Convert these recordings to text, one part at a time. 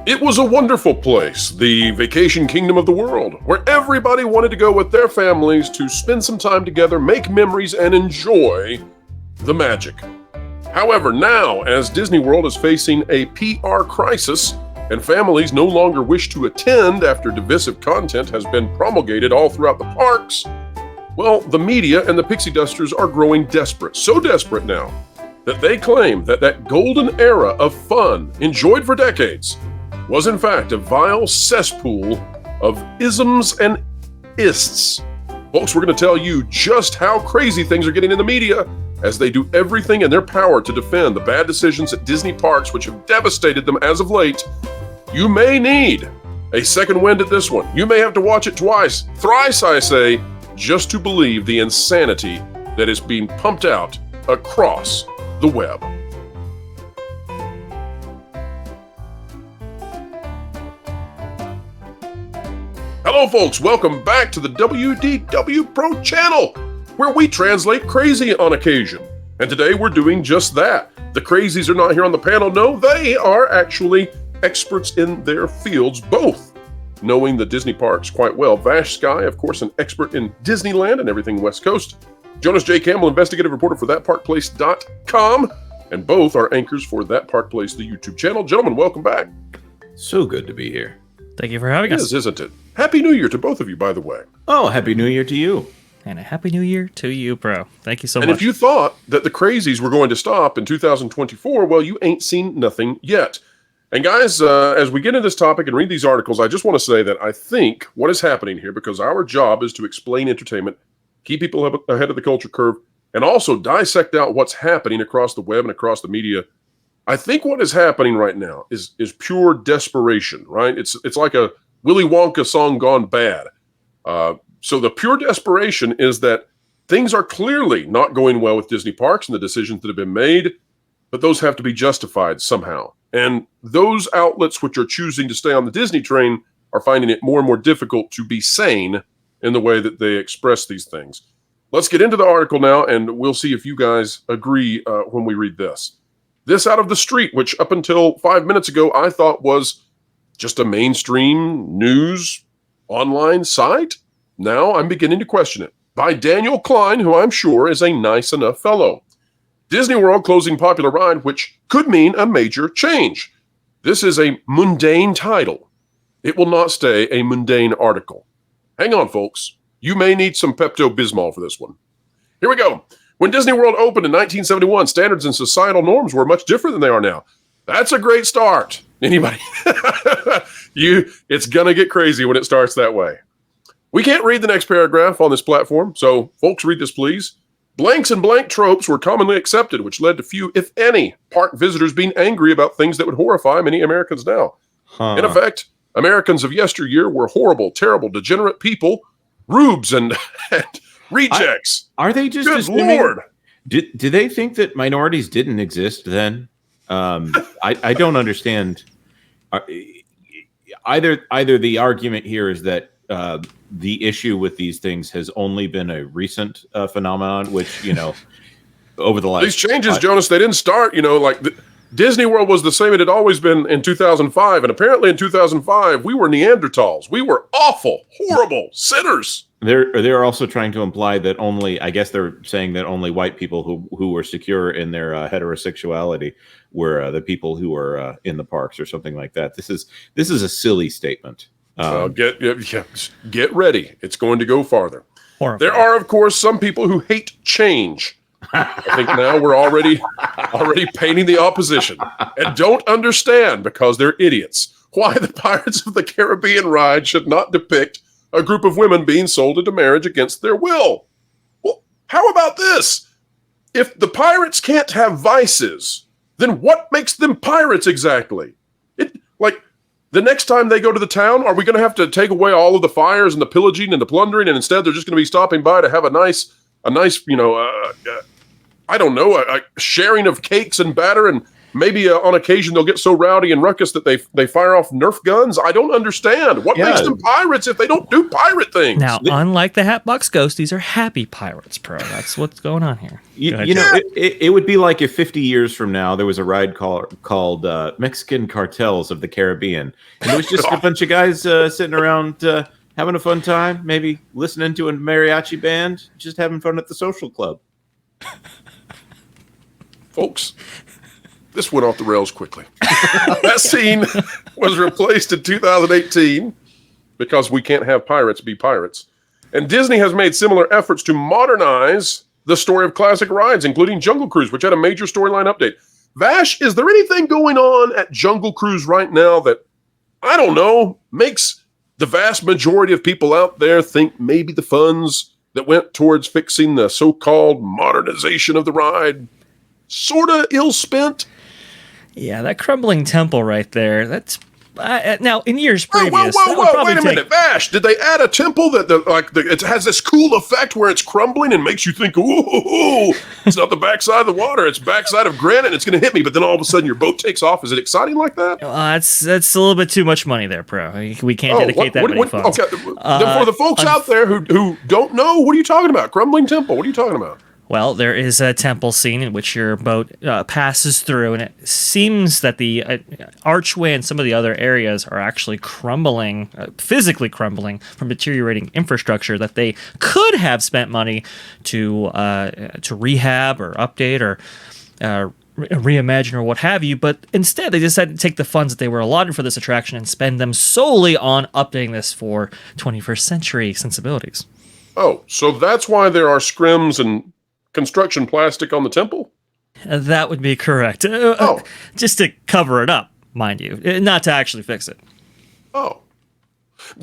It was a wonderful place, the vacation kingdom of the world, where everybody wanted to go with their families to spend some time together, make memories, and enjoy the magic. However, now, as Disney World is facing a PR crisis and families no longer wish to attend after divisive content has been promulgated all throughout the parks, well, the media and the pixie dusters are growing desperate, so desperate now, that they claim that that golden era of fun enjoyed for decades was in fact a vile cesspool of isms and ists. Folks, we're going to tell you just how crazy things are getting in the media as they do everything in their power to defend the bad decisions at Disney parks which have devastated them as of late. You may need a second wind at this one. You may have to watch it twice, thrice I say, just to believe the insanity that is being pumped out across the web. Hello folks, welcome back to the WDW Pro channel, where we translate crazy on occasion. And today we're doing just that. The crazies are not here on the panel, no, they are actually experts in their fields, both knowing the Disney parks quite well. Vash Sky, of course, an expert in Disneyland and everything West Coast. Jonas J. Campbell, investigative reporter for ThatParkPlace.com, and both are anchors for That Park Place, the YouTube channel. Gentlemen, welcome back. So good to be here. Thank you for having us. It is, isn't it? Happy New Year to both of you, by the way. Oh, Happy New Year to you. And a Happy New Year to you, bro. Thank you so much. And if you thought that the crazies were going to stop in 2024, well, you ain't seen nothing yet. And guys, as we get into this topic and read these articles, I just want to say that I think what is happening here, because our job is to explain entertainment, keep people ahead of the culture curve, and also dissect out what's happening across the web and across the media. I think what is happening right now is pure desperation, right? It's like a Willy Wonka song gone bad. So the pure desperation is that things are clearly not going well with Disney parks and the decisions that have been made, but those have to be justified somehow. And those outlets which are choosing to stay on the Disney train are finding it more and more difficult to be sane in the way that they express these things. Let's get into the article now, and we'll see if you guys agree when we read this. This out of the street, which up until 5 minutes ago I thought was just a mainstream news online site. Now I'm beginning to question it. By Daniel Klein, who I'm sure is a nice enough fellow. Disney World closing popular ride, which could mean a major change. This is a mundane title. It will not stay a mundane article. Hang on, folks. You may need some Pepto-Bismol for this one. Here we go. When Disney World opened in 1971, standards and societal norms were much different than they are now. That's a great start. Anybody? It's going to get crazy when it starts that way. We can't read the next paragraph on this platform, so folks, read this, please. Blanks and blank tropes were commonly accepted, which led to few, if any, park visitors being angry about things that would horrify many Americans now. In effect, Americans of yesteryear were horrible, terrible, degenerate people, rubes and rejects. Are they just Good assuming, Lord. Do they think that minorities didn't exist then? I don't understand. Either the argument here is that the issue with these things has only been a recent phenomenon, which, over the last... These changes, Jonas, they didn't start, Disney World was the same it had always been in 2005, and apparently in 2005, we were Neanderthals. We were awful, horrible sinners. They're also trying to imply that I guess they're saying that only white people who were secure in their heterosexuality were the people who were in the parks or something like that. This is a silly statement. Get ready. It's going to go farther. Horrifying. There are, of course, some people who hate change. I think now we're already painting the opposition and don't understand, because they're idiots, why the Pirates of the Caribbean ride should not depict a group of women being sold into marriage against their will. Well, how about this? If the pirates can't have vices, then what makes them pirates exactly? The next time they go to the town, are we going to have to take away all of the fires and the pillaging and the plundering, and instead they're just going to be stopping by to have a nice, a sharing of cakes and batter and maybe on occasion they'll get so rowdy and ruckus that they fire off Nerf guns. I don't understand. What makes them pirates if they don't do pirate things? Now, unlike the Hatbox Ghost, these are happy pirates, Pro. That's what's going on here. It would be like if 50 years from now there was a ride called Mexican Cartels of the Caribbean. And it was just a bunch of guys sitting around having a fun time, maybe listening to a mariachi band, just having fun at the social club. Folks, this went off the rails quickly. That scene was replaced in 2018 because we can't have pirates be pirates. And Disney has made similar efforts to modernize the story of classic rides, including Jungle Cruise, which had a major storyline update. Vash, is there anything going on at Jungle Cruise right now that, I don't know, makes the vast majority of people out there think maybe the funds that went towards fixing the so-called modernization of the ride sort of ill-spent? Yeah, that crumbling temple right there, that's... now, in years previous... Whoa, wait a minute, Vash, did they add a temple that it has this cool effect where it's crumbling and makes you think, ooh, it's not the backside of the water, it's backside of granite, and it's going to hit me, but then all of a sudden your boat takes off. Is it exciting like that? That's a little bit too much money there, Pro. We can't dedicate that many funds. Okay, for the folks out there who don't know, what are you talking about? Crumbling temple, what are you talking about? Well, there is a temple scene in which your boat passes through, and it seems that the archway and some of the other areas are actually crumbling, physically crumbling from deteriorating infrastructure that they could have spent money to rehab or update or reimagine or what have you, but instead they decided to take the funds that they were allotted for this attraction and spend them solely on updating this for 21st century sensibilities. Oh, so that's why there are scrims and construction plastic on the temple? That would be correct. Just to cover it up, mind you, not to actually fix it. Oh.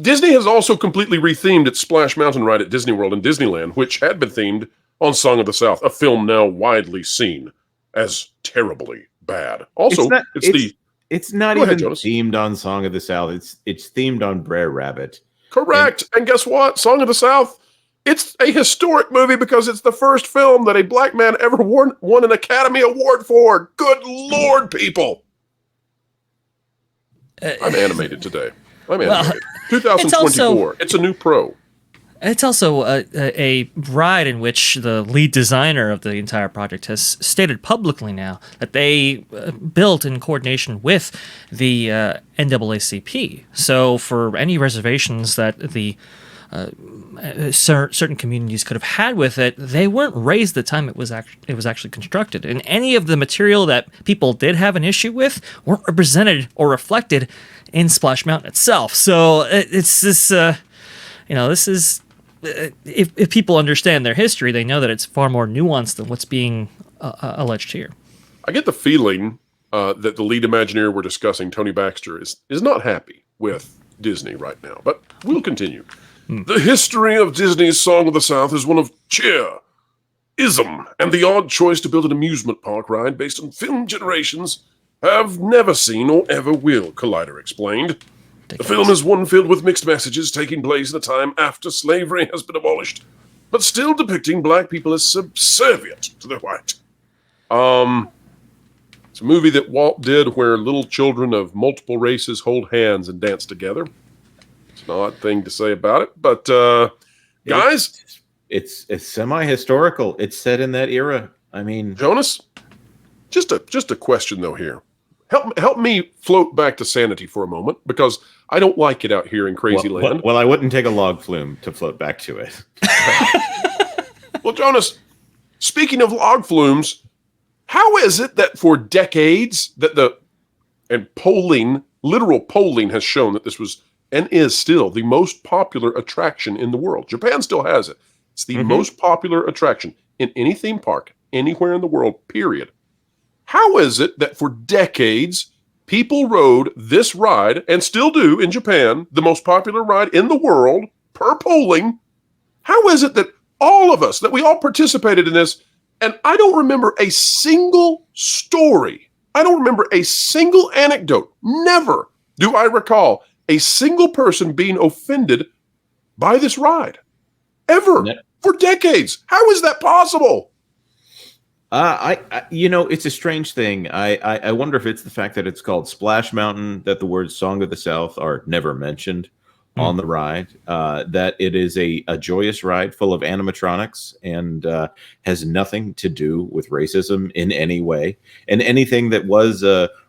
Disney has also completely rethemed its Splash Mountain ride at Disney World and Disneyland, which had been themed on Song of the South, a film now widely seen as terribly bad. Also, it's not even themed on Song of the South. It's themed on Brer Rabbit. Correct. And guess what? Song of the South, it's a historic movie because it's the first film that a black man ever won an Academy Award for. Good Lord, people. I'm animated today. I'm animated. 2024. It's a new Pro. It's also a ride in which the lead designer of the entire project has stated publicly now that they built in coordination with the NAACP. So for any reservations that the certain communities could have had with it, they weren't raised the time it was actually constructed, and any of the material that people did have an issue with weren't represented or reflected in Splash Mountain itself. So it's this, this is if people understand their history, they know that it's far more nuanced than what's being alleged here. I get the feeling that the lead Imagineer we're discussing, Tony Baxter, is not happy with Disney right now, but we'll continue. The history of Disney's Song of the South is one of cheer-ism, and the odd choice to build an amusement park ride based on film generations have never seen or ever will, Collider explained. The film is one filled with mixed messages taking place at a time after slavery has been abolished, but still depicting black people as subservient to the white. It's a movie that Walt did where little children of multiple races hold hands and dance together. It's an odd thing to say about it, but guys, it's semi-historical. It's set in that era. I mean, Jonas, just a question though here. Help me float back to sanity for a moment, because I don't like it out here in crazy land. Well, I wouldn't take a log flume to float back to it. Well, Jonas, speaking of log flumes, how is it that for decades literal polling has shown that this was and is still the most popular attraction in the world? Japan still has it. It's the most popular attraction in any theme park anywhere in the world, period. How is it that for decades people rode this ride, and still do in Japan, the most popular ride in the world per polling? How is it that all of us, that we all participated in this, and I don't remember a single story, I don't remember a single anecdote, never do I recall a single person being offended by this ride, ever, for decades? How is that possible? It's a strange thing. I wonder if it's the fact that it's called Splash Mountain, that the words "Song of the South" are never mentioned on the ride, that it is a joyous ride full of animatronics and has nothing to do with racism in any way. And anything that was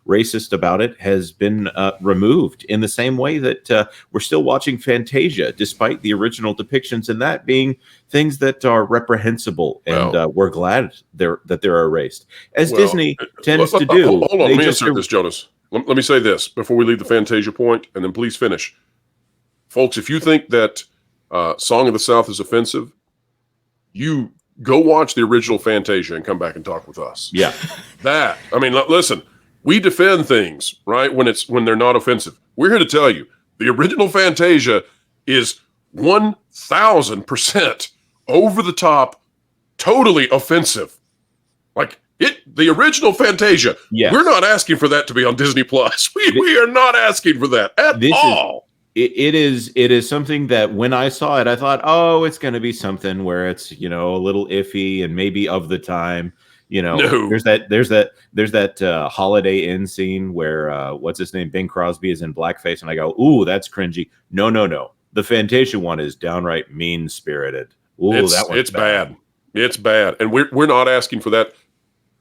racist about it has been removed, in the same way that we're still watching Fantasia, despite the original depictions in that being things that are reprehensible. And we're glad that they're erased, as Disney tends to do. Hold on, let me insert this, Jonas. Let me say this before we leave the Fantasia point, and then please finish. Folks, if you think that Song of the South is offensive, you go watch the original Fantasia and come back and talk with us. Yeah. Listen, we defend things, right, when they're not offensive. We're here to tell you, the original Fantasia is 1,000% over the top, totally offensive. The original Fantasia, we're not asking for that to be on Disney Plus. We are not asking for that at all. It is something that when I saw it, I thought, oh, it's going to be something where it's, a little iffy and maybe of the time. No. There's that Holiday Inn scene where what's his name, Bing Crosby, is in blackface, and I go, ooh, that's cringy. No. The Fantasia one is downright mean spirited. Ooh, it's bad. It's bad, and we're not asking for that.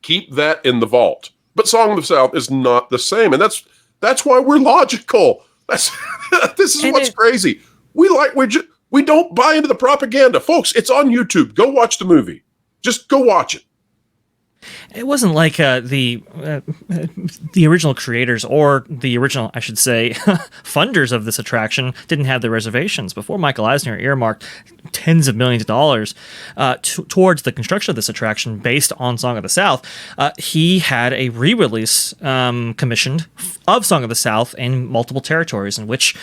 Keep that in the vault. But Song of the South is not the same, and that's why we're logical. This is what's crazy. We don't buy into the propaganda, folks. It's on YouTube. Go watch the movie. Just go watch it. It wasn't like the original creators, or the original, I should say, funders of this attraction didn't have the reservations. Before Michael Eisner earmarked tens of millions of dollars towards the construction of this attraction based on Song of the South, he had a re-release commissioned of Song of the South in multiple territories, in which,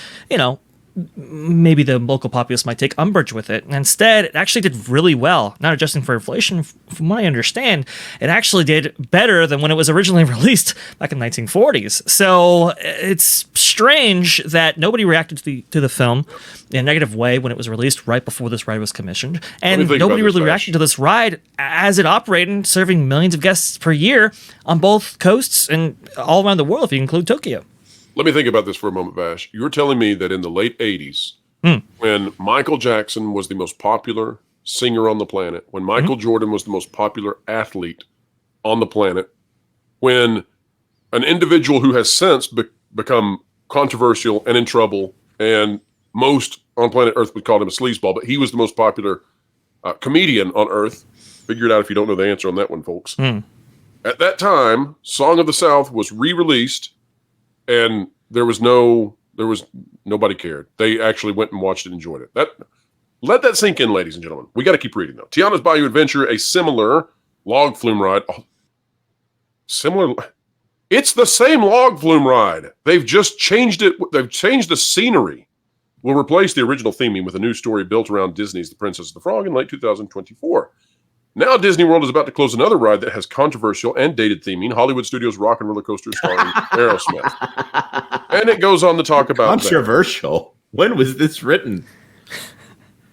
maybe the local populace might take umbrage with it. And instead, it actually did really well. Not adjusting for inflation, from what I understand, it actually did better than when it was originally released back in the 1940s. So it's strange that nobody reacted to the film in a negative way when it was released right before this ride was commissioned. And nobody really reacted to this ride as it operated, serving millions of guests per year on both coasts and all around the world, if you include Tokyo. Let me think about this for a moment, Vash. You're telling me that in the late 80s, when Michael Jackson was the most popular singer on the planet, when Michael Jordan was the most popular athlete on the planet, when an individual who has since become controversial and in trouble, and most on planet Earth would call him a sleazeball, but he was the most popular comedian on Earth. Figure it out if you don't know the answer on that one, folks. At that time, Song of the South was re-released, and nobody cared. They actually went and watched it and enjoyed it. Let that sink in, ladies and gentlemen. We got to keep reading, though. Tiana's Bayou Adventure, a similar log flume ride. It's the same log flume ride. They've just changed it. They've changed the scenery. Will replace the original theming with a new story built around Disney's The Princess and the Frog in late 2024. Now Disney World is about to close another ride that has controversial and dated theming, Hollywood Studios' Rock and Roller Coaster starring Aerosmith. And it goes on to talk about controversial. When was this written?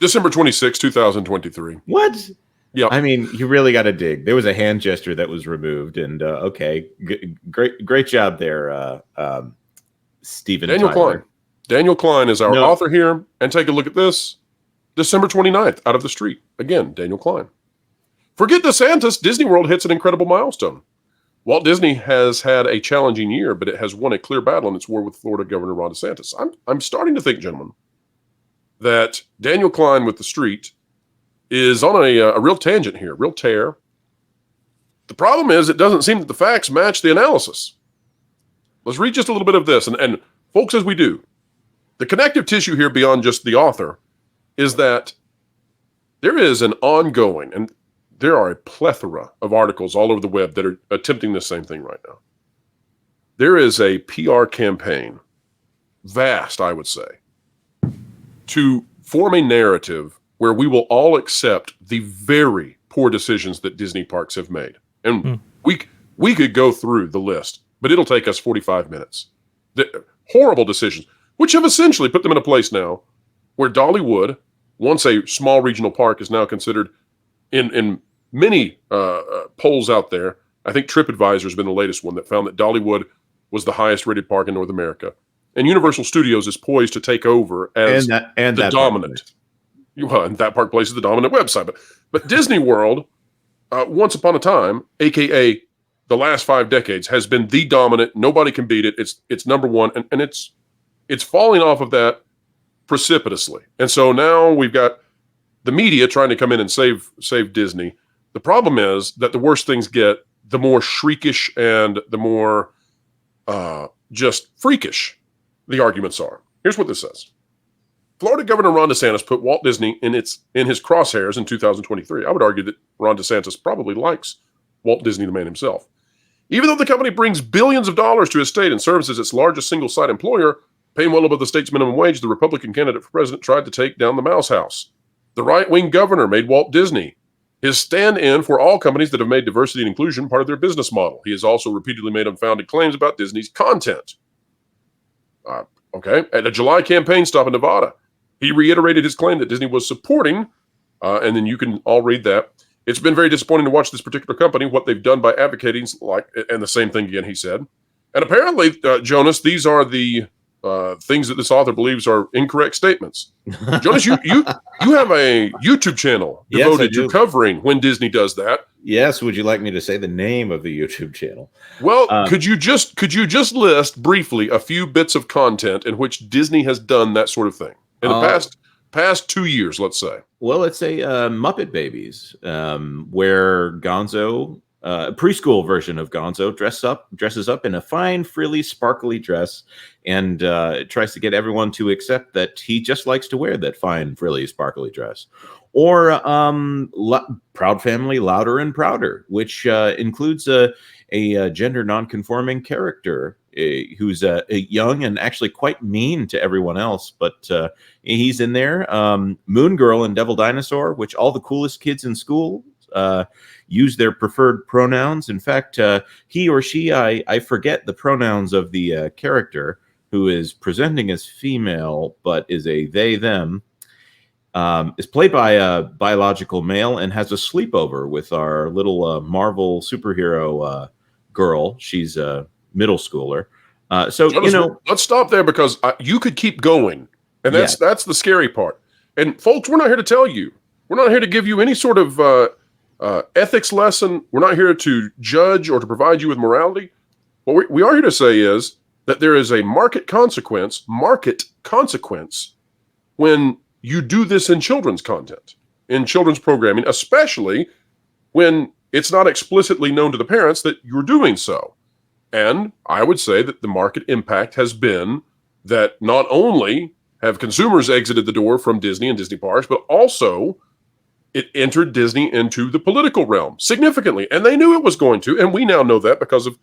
December 26, 2023. What? Yeah. I mean, you really got to dig. There was a hand gesture that was removed, and great job there, Stephen Daniel Tyler. Klein. Daniel Klein is our author here, and take a look at this. December 29th, Out of the Street. Again, Daniel Klein. Forget DeSantis, Disney World hits an incredible milestone. Walt Disney has had a challenging year, but it has won a clear battle in its war with Florida Governor Ron DeSantis. I'm starting to think, gentlemen, that Daniel Klein with The Street is on a real tangent here, real tear. The problem is it doesn't seem that the facts match the analysis. Let's read just a little bit of this. And folks, as we do, the connective tissue here beyond just the author is that there is an ongoing, and there are a plethora of articles all over the web that are attempting the same thing right now. There is a PR campaign, vast, I would say, to form a narrative where we will all accept the very poor decisions that Disney parks have made. And we could go through the list, but it'll take us 45 minutes. The horrible decisions, which have essentially put them in a place now where Dollywood, once a small regional park, is now considered in many polls out there. I think TripAdvisor has been the latest one that found that Dollywood was the highest rated park in North America. And Universal Studios is poised to take over as the dominant. Well, and that park place is the dominant website. But Disney World, once upon a time, aka the last 5 decades, has been the dominant. Nobody can beat it. It's number one, and it's falling off of that precipitously. And so now we've got the media trying to come in and save Disney. The problem is that the worse things get, the more shriekish and the more just freakish the arguments are. Here's what this says. Florida Governor Ron DeSantis put Walt Disney in his crosshairs in 2023. I would argue that Ron DeSantis probably likes Walt Disney, the man himself. Even though the company brings billions of dollars to his state and serves as its largest single-site employer, paying well above the state's minimum wage, the Republican candidate for president tried to take down the Mouse House. The right-wing governor made Walt Disney his stand-in for all companies that have made diversity and inclusion part of their business model. He has also repeatedly made unfounded claims about Disney's content. At a July campaign stop in Nevada, he reiterated his claim that Disney was supporting, and then you can all read that. It's been very disappointing to watch this particular company, what they've done by advocating, and the same thing again, he said. And apparently, Jonas, these are the things that this author believes are incorrect statements. Jonas, you have a YouTube channel devoted to covering when Disney does that. Yes. Would you like me to say the name of the YouTube channel? Well, could you just list briefly a few bits of content in which Disney has done that sort of thing in the past 2 years, let's say? Well, let's say Muppet Babies, where Gonzo, a preschool version of Gonzo, dresses up in a fine, frilly, sparkly dress, and tries to get everyone to accept that he just likes to wear that fine, frilly, sparkly dress. Or Proud Family, Louder and Prouder, which includes a gender nonconforming character who's young and actually quite mean to everyone else, but he's in there. Moon Girl and Devil Dinosaur, which all the coolest kids in school use their preferred pronouns. In fact, he or she, I forget the pronouns of the character who is presenting as female, but is a they, them, is played by a biological male and has a sleepover with our little Marvel superhero girl. She's a middle schooler. Let's stop there because you could keep going. And that's the scary part. And folks, we're not here to tell you. We're not here to give you any sort of ethics lesson. We're not here to judge or to provide you with morality. What we are here to say is that there is a market consequence when you do this in children's content, in children's programming, especially when it's not explicitly known to the parents that you're doing so. And I would say that the market impact has been that not only have consumers exited the door from Disney and Disney parks, but also it entered Disney into the political realm significantly. And they knew it was going to. And we now know that because of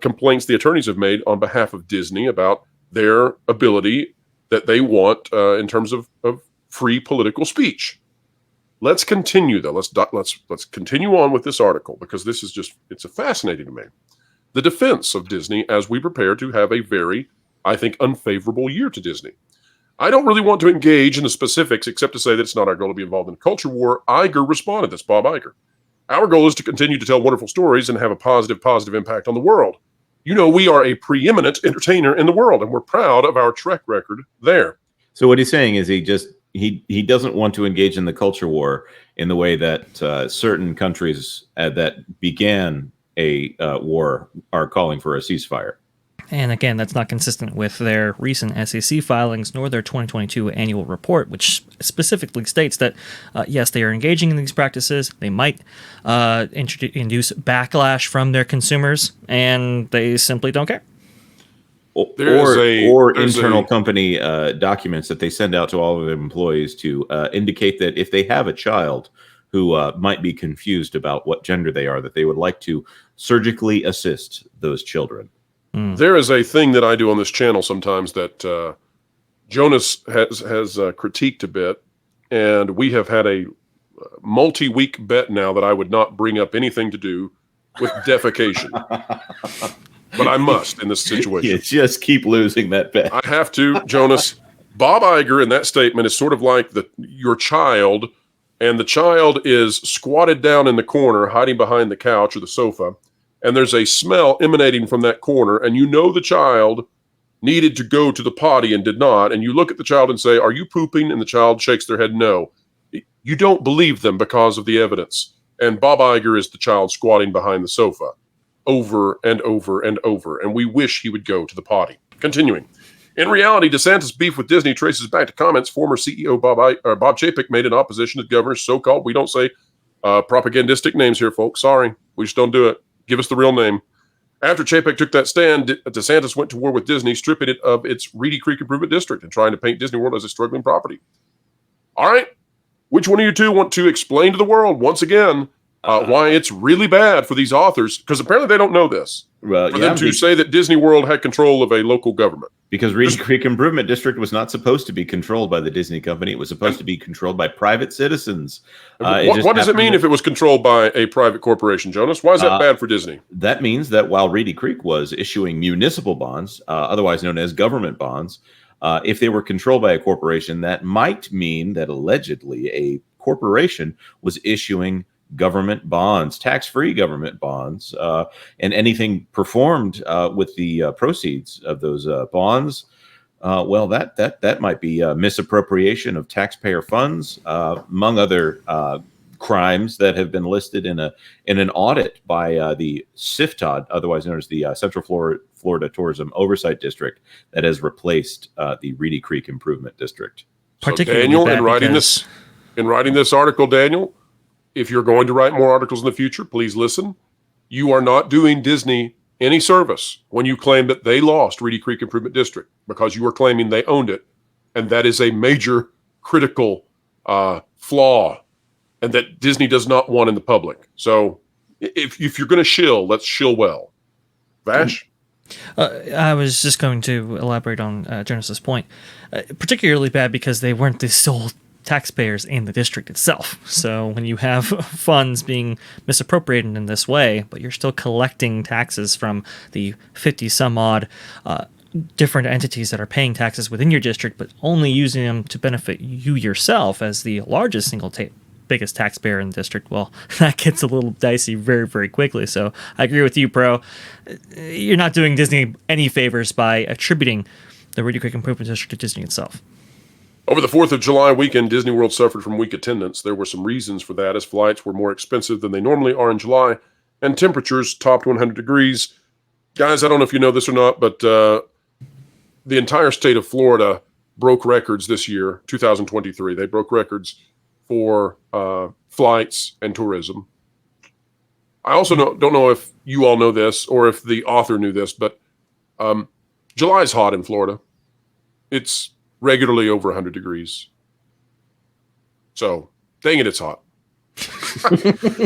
complaints the attorneys have made on behalf of Disney about their ability that they want in terms of free political speech. Let's continue, though. Let's continue on with this article because this is it's fascinating to me. The defense of Disney as we prepare to have a very, I think, unfavorable year to Disney. I don't really want to engage in the specifics except to say that it's not our goal to be involved in a culture war. Iger responded. That's Bob Iger. Our goal is to continue to tell wonderful stories and have a positive impact on the world. You know, we are a preeminent entertainer in the world, and we're proud of our track record there. So what he's saying is he doesn't want to engage in the culture war in the way that certain countries that began a war are calling for a ceasefire. And again, that's not consistent with their recent SEC filings nor their 2022 annual report, which specifically states that, yes, they are engaging in these practices. They might induce backlash from their consumers, and they simply don't care. Or internal company documents that they send out to all of their employees to indicate that if they have a child who might be confused about what gender they are, that they would like to surgically assist those children. There is a thing that I do on this channel sometimes that Jonas has critiqued a bit, and we have had a multi-week bet now that I would not bring up anything to do with defecation. But I must in this situation. You just keep losing that bet. I have to, Jonas. Bob Iger in that statement is sort of like your child and the child is squatted down in the corner, hiding behind the couch or the sofa, and there's a smell emanating from that corner, and you know the child needed to go to the potty and did not, and you look at the child and say, "Are you pooping?" And the child shakes their head no. You don't believe them because of the evidence. And Bob Iger is the child squatting behind the sofa over and over and over, and we wish he would go to the potty. Continuing. In reality, DeSantis' beef with Disney traces back to comments former CEO Bob Chapek made in opposition to the governor's so-called, we don't say propagandistic names here, folks. Sorry, we just don't do it. Give us the real name. After Chapek took that stand, DeSantis went to war with Disney, stripping it of its Reedy Creek Improvement District and trying to paint Disney World as a struggling property. All right. Which one of you two want to explain to the world once again why it's really bad for these authors? Because apparently they don't know this. Well, for them to say that Disney World had control of a local government. Because Reedy Creek Improvement District was not supposed to be controlled by the Disney company. It was supposed to be controlled by private citizens. What does it mean if it was controlled by a private corporation, Jonas? Why is that bad for Disney? That means that while Reedy Creek was issuing municipal bonds, otherwise known as government bonds, if they were controlled by a corporation, that might mean that allegedly a corporation was issuing government bonds, tax-free government bonds, and anything performed with the proceeds of those bonds. Well, that might be misappropriation of taxpayer funds, among other crimes that have been listed in an audit by the CFTOD, otherwise known as the Central Florida Tourism Oversight District, that has replaced the Reedy Creek Improvement District. So Daniel, in writing this article, Daniel, if you're going to write more articles in the future, please listen. You are not doing Disney any service when you claim that they lost Reedy Creek Improvement District, because you are claiming they owned it. And that is a major critical flaw, and that Disney does not want in the public. So if you're going to shill, let's shill well. Vash? I was just going to elaborate on Jonas's point. Particularly bad because they weren't the sole taxpayers in the district itself. So when you have funds being misappropriated in this way, but you're still collecting taxes from the 50 some odd different entities that are paying taxes within your district, but only using them to benefit you yourself as the largest single biggest taxpayer in the district, well, that gets a little dicey very, very quickly. So I agree with you, Pro. You're not doing Disney any favors by attributing the Reedy Creek Improvement District to Disney itself. Over the 4th of July weekend, Disney World suffered from weak attendance. There were some reasons for that, as flights were more expensive than they normally are in July, and temperatures topped 100 degrees. Guys, I don't know if you know this or not, but the entire state of Florida broke records this year, 2023. They broke records for flights and tourism. I also don't know if you all know this or if the author knew this, but July's hot in Florida. It's regularly over 100 degrees. So, dang it, it's hot.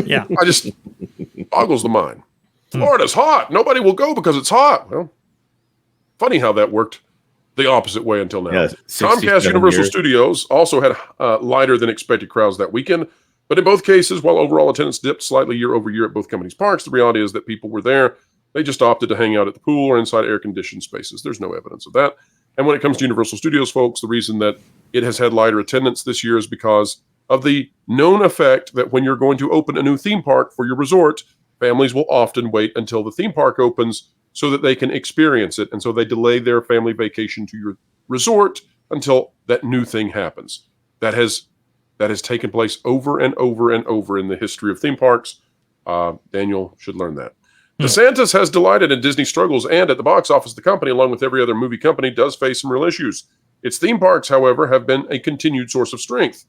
Yeah. I just boggles the mind. Florida's hot. Nobody will go because it's hot. Well, funny how that worked the opposite way until now. Yes, Comcast Universal Studios also had lighter than expected crowds that weekend, but in both cases, while overall attendance dipped slightly year over year at both companies' parks, the reality is that people were there. They just opted to hang out at the pool or inside air-conditioned spaces. There's no evidence of that. And when it comes to Universal Studios, folks, the reason that it has had lighter attendance this year is because of the known effect that when you're going to open a new theme park for your resort, families will often wait until the theme park opens so that they can experience it. And so they delay their family vacation to your resort until that new thing happens. That has taken place over and over and over in the history of theme parks. Daniel should learn that. DeSantis has delighted in Disney struggles, and at the box office, the company, along with every other movie company, does face some real issues. Its theme parks, however, have been a continued source of strength.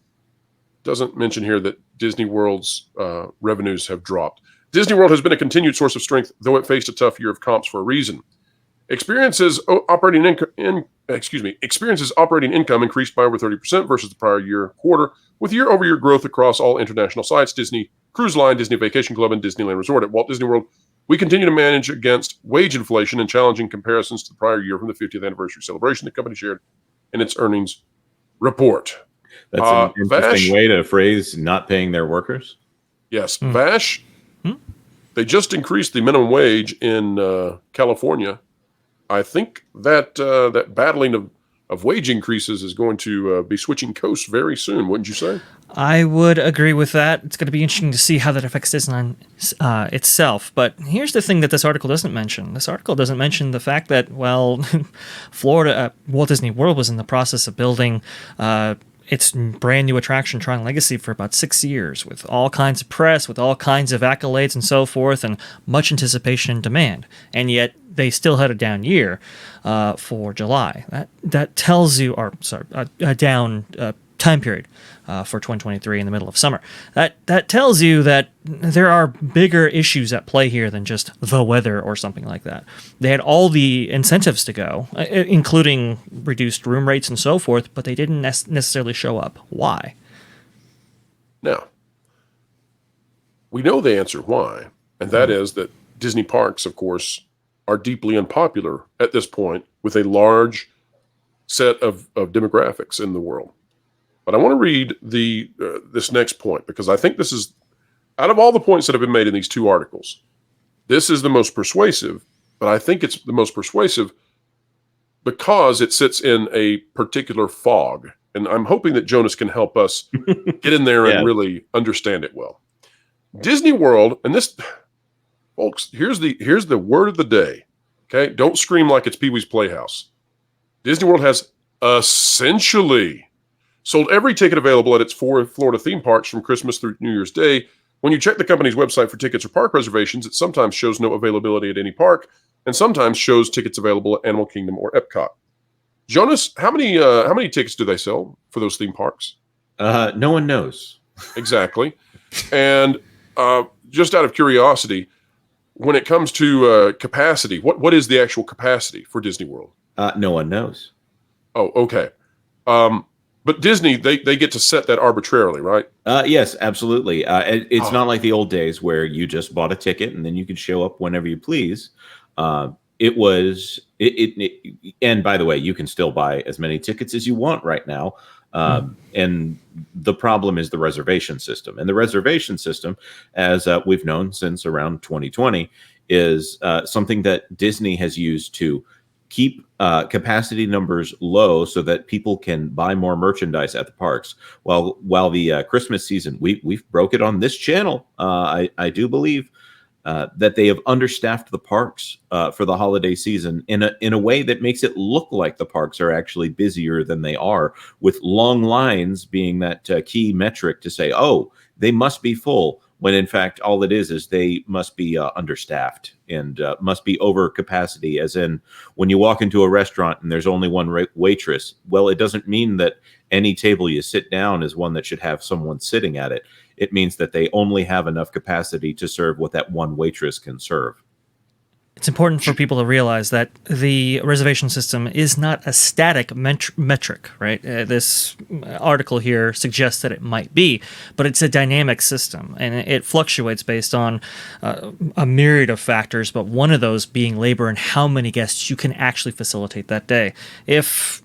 Doesn't mention here that Disney World's revenues have dropped. Disney World has been a continued source of strength, though it faced a tough year of comps for a reason. Experiences operating income increased by over 30% versus the prior year quarter, with year-over-year growth across all international sites: Disney Cruise Line, Disney Vacation Club, and Disneyland Resort. At Walt Disney World, we continue to manage against wage inflation and challenging comparisons to the prior year from the 50th anniversary celebration the company shared in its earnings report. That's an interesting way to phrase not paying their workers. Yes. Vash, they just increased the minimum wage in California. I think that that battling of of wage increases is going to be switching coasts very soon, wouldn't you say? I would agree with that. It's going to be interesting to see how that affects Disneyland itself. But here's the thing that this article doesn't mention. This article doesn't mention the fact that, well, Florida, Walt Disney World was in the process of building its brand new attraction, Tron Legacy, for about 6 years, with all kinds of press, with all kinds of accolades and so forth, and much anticipation and demand. And yet they still had a down year for July. That tells you, or sorry, a down time period for 2023 in the middle of summer. That tells you that there are bigger issues at play here than just the weather or something like that. They had all the incentives to go, including reduced room rates and so forth, but they didn't necessarily show up. Why? Now, we know the answer why, and that is that Disney parks, of course, are deeply unpopular at this point with a large set of demographics in the world. But I want to read this next point, because I think this is, out of all the points that have been made in these two articles, this is the most persuasive, but I think it's the most persuasive because it sits in a particular fog. And I'm hoping that Jonas can help us get in there and really understand it well. Disney World, and this, folks, here's the word of the day. Okay, don't scream like it's Pee-wee's Playhouse. Disney World has essentially sold every ticket available at its 4 Florida theme parks from Christmas through New Year's Day. When you check the company's website for tickets or park reservations, it sometimes shows no availability at any park, and sometimes shows tickets available at Animal Kingdom or Epcot. Jonas, how many tickets do they sell for those theme parks? No one knows. Exactly. And just out of curiosity, when it comes to capacity, what is the actual capacity for Disney World? No one knows. Oh, okay. But Disney, they get to set that arbitrarily, right? Yes, absolutely. It's not like the old days where you just bought a ticket and then you could show up whenever you please. And by the way, you can still buy as many tickets as you want right now. And the problem is the reservation system. And the reservation system, as we've known since around 2020, is something that Disney has used to keep capacity numbers low so that people can buy more merchandise at the parks. While the Christmas season, we've broke it on this channel. I do believe that they have understaffed the parks for the holiday season in a way that makes it look like the parks are actually busier than they are, with long lines being that key metric to say, oh, they must be full, when in fact all it is they must be understaffed and must be over capacity, as in when you walk into a restaurant and there's only one waitress. Well, it doesn't mean that any table you sit down is one that should have someone sitting at it. It means that they only have enough capacity to serve what that one waitress can serve. It's important for people to realize that the reservation system is not a static metric, right? This article here suggests that it might be, but it's a dynamic system, and it fluctuates based on a myriad of factors, but one of those being labor and how many guests you can actually facilitate that day. If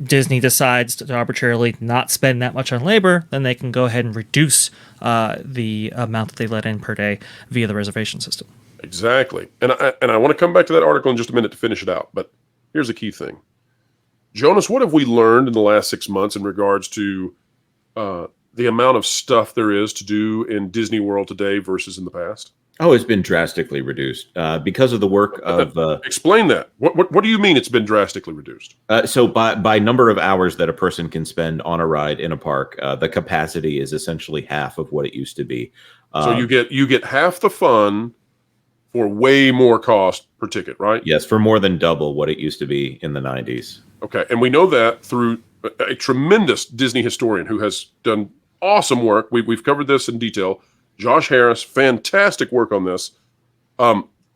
Disney decides to arbitrarily not spend that much on labor, then they can go ahead and reduce the amount that they let in per day via the reservation system. Exactly. And I want to come back to that article in just a minute to finish it out. But here's a key thing. Jonas, what have we learned in the last 6 months in regards to the amount of stuff there is to do in Disney World today versus in the past? Oh, it's been drastically reduced because of the work of... Explain that. What do you mean it's been drastically reduced? So by number of hours that a person can spend on a ride in a park, the capacity is essentially half of what it used to be. So you get half the fun for way more cost per ticket, right? Yes, for more than double what it used to be in the 90s. Okay, and we know that through a tremendous Disney historian who has done awesome work. We've covered this in detail. Josh Harris, fantastic work on this.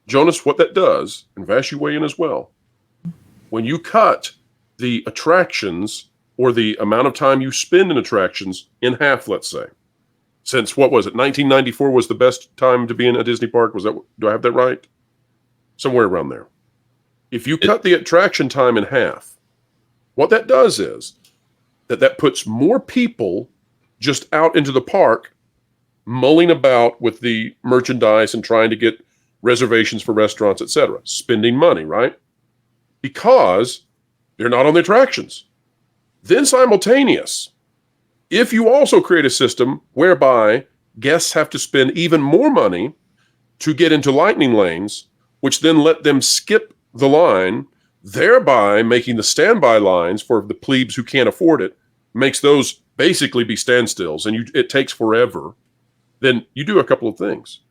Jonas, what that does, and Vash, you weigh in as well, when you cut the attractions or the amount of time you spend in attractions in half, let's say, since, what was it, 1994 was the best time to be in a Disney park? Was that, do I have that right? Somewhere around there. If you cut the attraction time in half, what that does is that puts more people just out into the park mulling about with the merchandise and trying to get reservations for restaurants, etc., spending money, right? Because they're not on the attractions. Then simultaneous, if you also create a system whereby guests have to spend even more money to get into lightning lanes, which then let them skip the line, thereby making the standby lines for the plebes who can't afford it, makes those basically be standstills, and it takes forever, then you do a couple of things.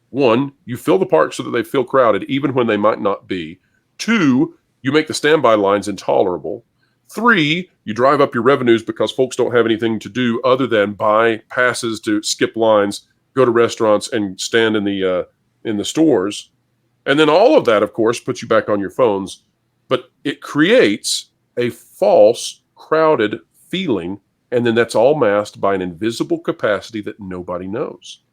One, you fill the park so that they feel crowded even when they might not be. Two, you make the standby lines intolerable. Three, you drive up your revenues because folks don't have anything to do other than buy passes to skip lines, go to restaurants, and stand in the stores. And then all of that, of course, puts you back on your phones. But it creates a false, crowded feeling, and then that's all masked by an invisible capacity that nobody knows.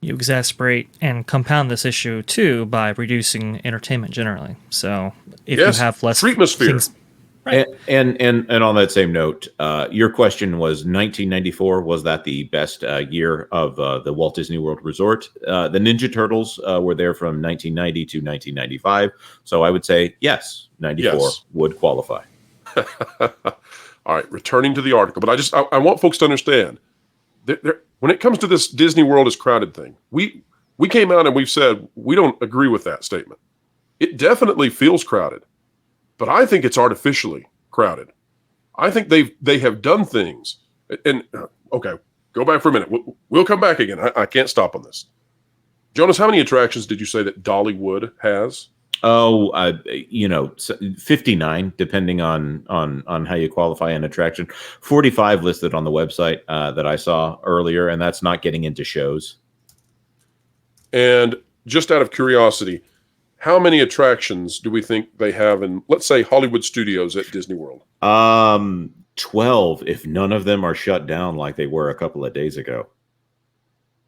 You exacerbate and compound this issue, too, by reducing entertainment generally. So if you have less treatmosphere. things... Right. And on that same note, your question was 1994. Was that the best year of the Walt Disney World Resort? The Ninja Turtles were there from 1990 to 1995. So I would say, yes, 94 would qualify. All right, returning to the article. But I want folks to understand, when it comes to this Disney World is crowded thing, we came out and we've said we don't agree with that statement. It definitely feels crowded. But I think it's artificially crowded. I think they have done things. And okay, go back for a minute. We'll come back again. I can't stop on this. Jonas, how many attractions did you say that Dollywood has? 59, depending on how you qualify an attraction. 45 listed on the website that I saw earlier, and that's not getting into shows. And just out of curiosity, how many attractions do we think they have in, let's say, Hollywood Studios at Disney World? 12, if none of them are shut down like they were a couple of days ago.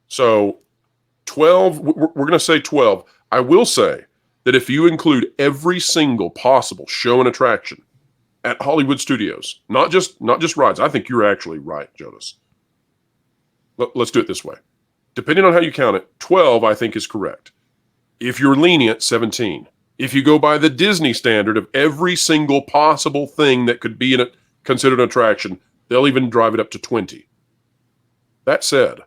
So 12, we're going to say 12. I will say that if you include every single possible show and attraction at Hollywood Studios, not just rides, I think you're actually right, Jonas. Let's do it this way. Depending on how you count it, 12, I think, is correct. If you're lenient, 17. If you go by the Disney standard of every single possible thing that could be considered an attraction, they'll even drive it up to 20. That said,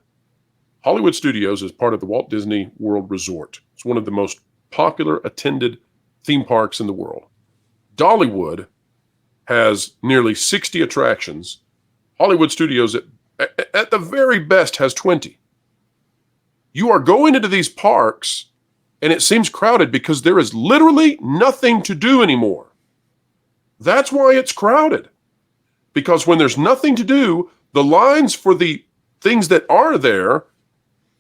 Hollywood Studios is part of the Walt Disney World Resort. It's one of the most popular attended theme parks in the world. Dollywood has nearly 60 attractions. Hollywood Studios, at the very best, has 20. You are going into these parks and it seems crowded because there is literally nothing to do anymore. That's why it's crowded. Because when there's nothing to do, the lines for the things that are there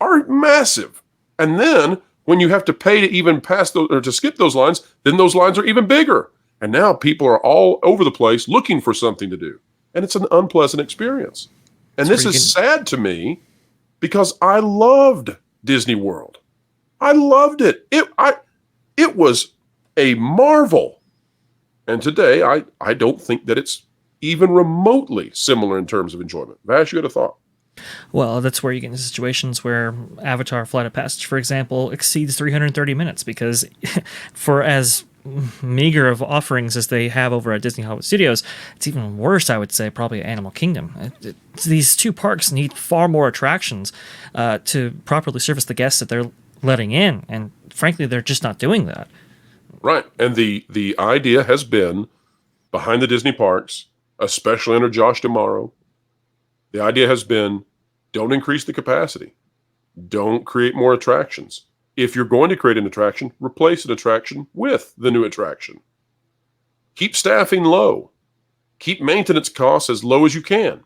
are massive. And then when you have to pay to even pass those or to skip those lines, then those lines are even bigger. And now people are all over the place looking for something to do. And it's an unpleasant experience. And this is sad to me because I loved Disney World. I loved it. It was a marvel. And today, I don't think that it's even remotely similar in terms of enjoyment. Vash, you had a thought? Well, that's where you get into situations where Avatar Flight of Passage, for example, exceeds 330 minutes because for as meager of offerings as they have over at Disney Hollywood Studios, it's even worse, I would say, probably at Animal Kingdom. These two parks need far more attractions to properly service the guests that they're letting in, and frankly, they're just not doing that. Right, and the idea has been behind the Disney parks, especially under Josh D'Amaro, the idea has been don't increase the capacity. Don't create more attractions. If you're going to create an attraction, replace an attraction with the new attraction. Keep staffing low. Keep maintenance costs as low as you can.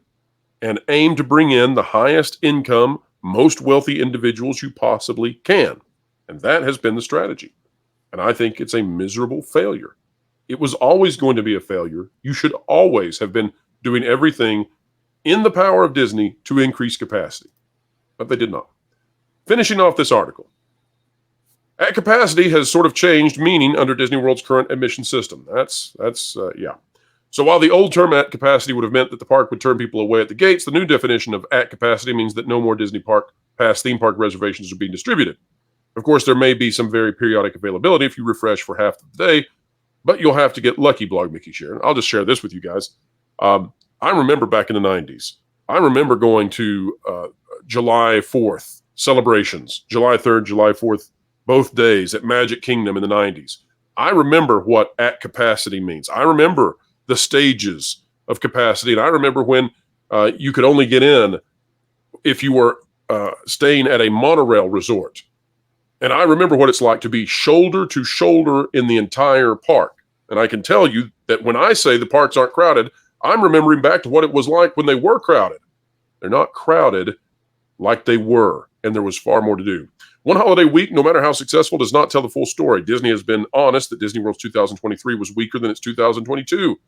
And aim to bring in the highest income, most wealthy individuals you possibly can. And that has been the strategy. And I think it's a miserable failure. It was always going to be a failure. You should always have been doing everything in the power of Disney to increase capacity. But they did not. Finishing off this article. At capacity has sort of changed meaning under Disney World's current admission system. That's. So while the old term at capacity would have meant that the park would turn people away at the gates, the new definition of at capacity means that no more Disney Park Pass theme park reservations are being distributed. Of course, there may be some very periodic availability if you refresh for half of the day, but you'll have to get lucky, Blog Mickey Sharon. I'll just share this with you guys. I remember back in the 90s, I remember going to July 4th celebrations, July 3rd, July 4th, both days at Magic Kingdom in the 90s. I remember what at capacity means. I remember the stages of capacity. And I remember when you could only get in if you were staying at a monorail resort. And I remember what it's like to be shoulder to shoulder in the entire park. And I can tell you that when I say the parks aren't crowded, I'm remembering back to what it was like when they were crowded. They're not crowded like they were, and there was far more to do. One holiday week, no matter how successful, does not tell the full story. Disney has been honest that Disney World's 2023 was weaker than its 2022.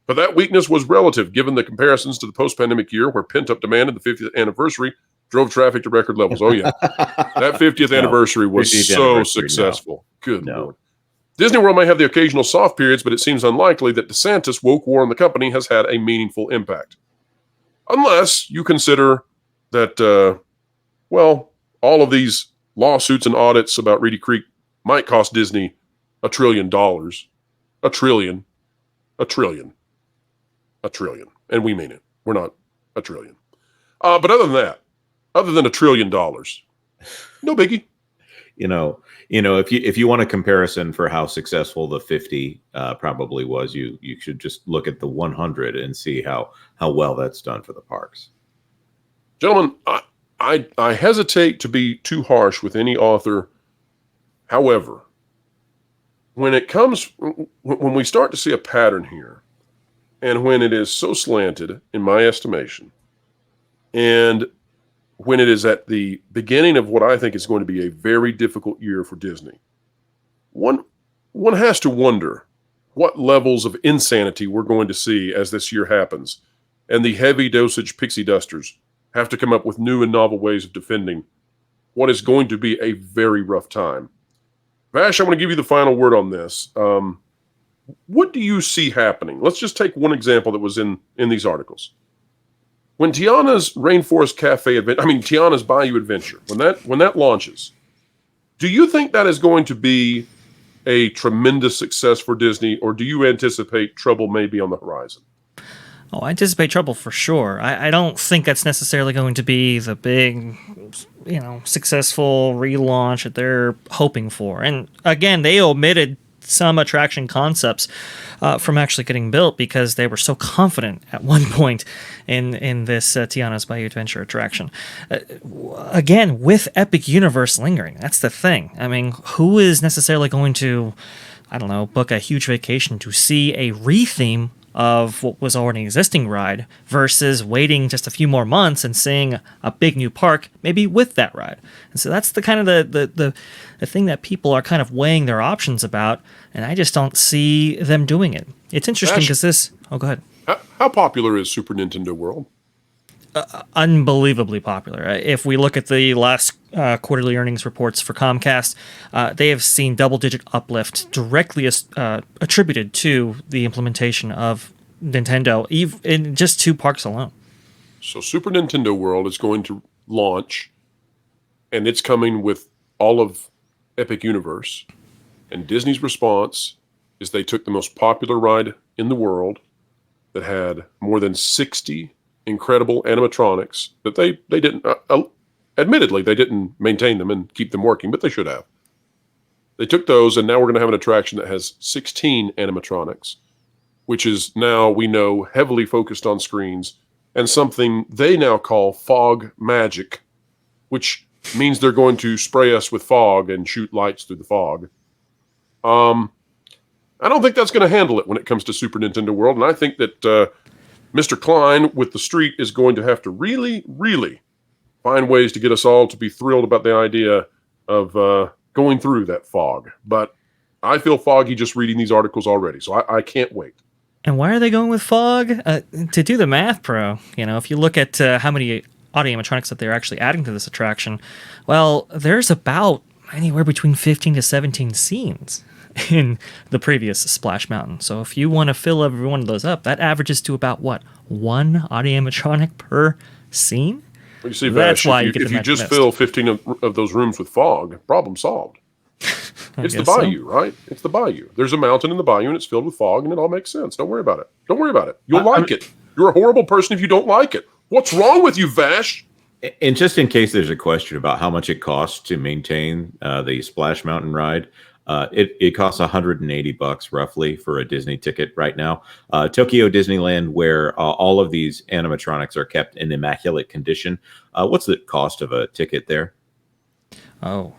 But that weakness was relative, given the comparisons to the post-pandemic year where pent-up demand in the 50th anniversary drove traffic to record levels. Oh, yeah. That 50th anniversary was 50th so anniversary, successful. No. Good Lord. Disney World may have the occasional soft periods, but it seems unlikely that DeSantis' woke war on the company has had a meaningful impact. Unless you consider that, all of these lawsuits and audits about Reedy Creek might cost Disney $1 trillion. $1 trillion. $1 trillion. $1 trillion. And we mean it. We're not $1 trillion. But other than that, other than $1 trillion, no biggie. If you want a comparison for how successful the 50 probably was, you should just look at the 100 and see how well that's done for the parks. Gentlemen, I hesitate to be too harsh with any author. However, when we start to see a pattern here, and when it is so slanted, in my estimation, and when it is at the beginning of what I think is going to be a very difficult year for Disney, one has to wonder what levels of insanity we're going to see as this year happens, and the heavy dosage pixie dusters have to come up with new and novel ways of defending what is going to be a very rough time. Vash, I want to give you the final word on this. What do you see happening? Let's just take one example that was in these articles. When Tiana's Rainforest Cafe Tiana's Bayou Adventure, when that launches, do you think that is going to be a tremendous success for Disney, or do you anticipate trouble may be on the horizon? Oh, I anticipate trouble for sure. I don't think that's necessarily going to be the big, successful relaunch that they're hoping for. And again, they omitted some attraction concepts from actually getting built because they were so confident at one point in this Tiana's Bayou Adventure attraction. Again, with Epic Universe lingering, that's the thing. I mean, who is necessarily going to, book a huge vacation to see a retheme of what was already an existing ride versus waiting just a few more months and seeing a big new park maybe with that ride. And so that's the kind of the thing that people are kind of weighing their options about, and I just don't see them doing it. It's interesting because go ahead. How popular is Super Nintendo World? Unbelievably popular. If we look at the last quarterly earnings reports for Comcast, they have seen double-digit uplift directly attributed to the implementation of Nintendo in just 2 parks alone. So Super Nintendo World is going to launch, and it's coming with all of Epic Universe. And Disney's response is they took the most popular ride in the world that had more than 60 incredible animatronics that they didn't, admittedly, they didn't maintain them and keep them working, but they should have. They took those, and now we're going to have an attraction that has 16 animatronics, which is now, we know, heavily focused on screens, and something they now call fog magic, which means they're going to spray us with fog and shoot lights through the fog. I don't think that's going to handle it when it comes to Super Nintendo World, and I think that Mr. Klein with the street is going to have to really, really find ways to get us all to be thrilled about the idea of going through that fog. But I feel foggy just reading these articles already, so I can't wait. And why are they going with fog? To do the math, Pro, if you look at how many audio animatronics that they're actually adding to this attraction, well, there's about anywhere between 15 to 17 scenes in the previous Splash Mountain. So if you want to fill every one of those up, that averages to about, one audio animatronic per scene? Well, you see, Vash, if you just fill 15 of those rooms with fog, problem solved. It's the bayou, right? It's the bayou. There's a mountain in the bayou, and it's filled with fog, and it all makes sense. Don't worry about it. Don't worry about it. You'll like it. You're a horrible person if you don't like it. What's wrong with you, Vash? And just in case there's a question about how much it costs to maintain the Splash Mountain ride, it costs $180 roughly for a Disney ticket right now. Tokyo Disneyland, where all of these animatronics are kept in immaculate condition. What's the cost of a ticket there? Oh,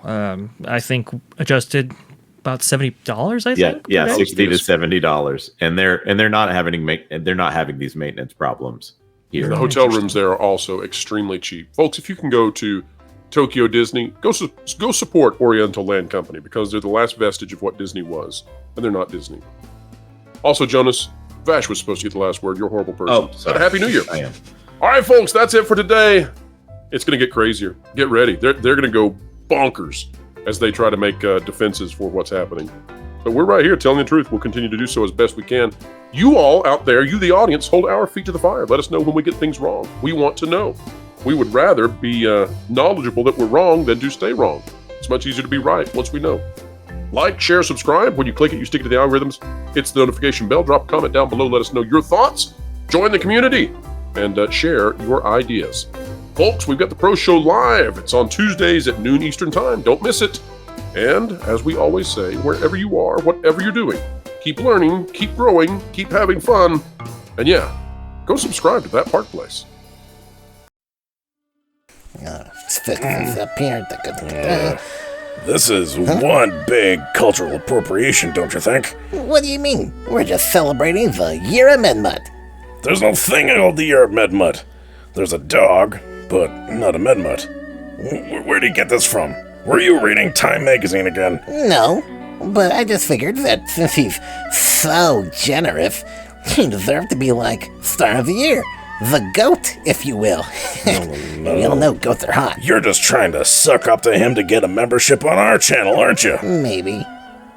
I think adjusted about $70. I think. Yeah, $60 to $70, and they're not having these maintenance problems here. And the hotel rooms there are also extremely cheap, folks. If you can go to Tokyo Disney, go support Oriental Land Company, because they're the last vestige of what Disney was, and they're not Disney. Also, Jonas, Vash was supposed to get the last word. You're a horrible person. Oh, sorry. Happy New Year. I am. All right, folks, that's it for today. It's going to get crazier. Get ready. They're going to go bonkers as they try to make defenses for what's happening. But we're right here telling the truth. We'll continue to do so as best we can. You all out there, you the audience, hold our feet to the fire. Let us know when we get things wrong. We want to know. We would rather be knowledgeable that we're wrong than to stay wrong. It's much easier to be right once we know. Like, share, subscribe. When you click it, you stick it to the algorithms. Hit the notification bell. Drop a comment down below. Let us know your thoughts. Join the community and share your ideas. Folks, we've got the Pro Show live. It's on Tuesdays at noon Eastern Time. Don't miss it. And as we always say, wherever you are, whatever you're doing, keep learning, keep growing, keep having fun. And yeah, go subscribe to That Park Place. This is one big cultural appropriation, don't you think? What do you mean? We're just celebrating the Year of Medmut. There's no thing called the Year of Medmut. There's a dog, but not a Medmut. Where did you get this from? Were you reading Time magazine again? No, but I just figured that since he's so generous, he deserved to be like Star of the Year. The goat, if you will. No. You all know goats are hot. You're just trying to suck up to him to get a membership on our channel, aren't you? Maybe.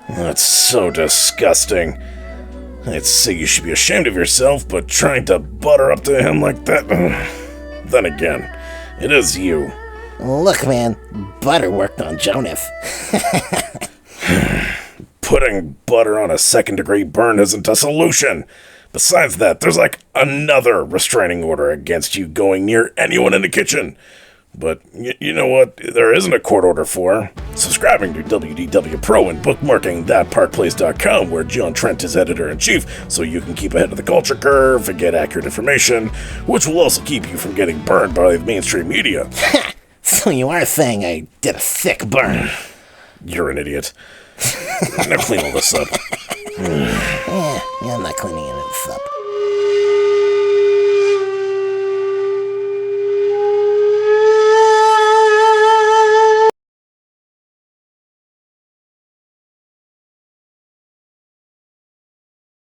That's so disgusting. I'd say you should be ashamed of yourself, but trying to butter up to him like that... Then again, it is you. Look, man, butter worked on Jonas. Putting butter on a second-degree burn isn't a solution. Besides that, there's like another restraining order against you going near anyone in the kitchen. But you know what there isn't a court order for? Subscribing to WDW Pro and bookmarking thatparkplace.com, where John Trent is editor-in-chief, so you can keep ahead of the culture curve and get accurate information, which will also keep you from getting burned by the mainstream media. So you are saying I did a sick burn? You're an idiot. Now clean all this up. Yeah, I'm not cleaning this up.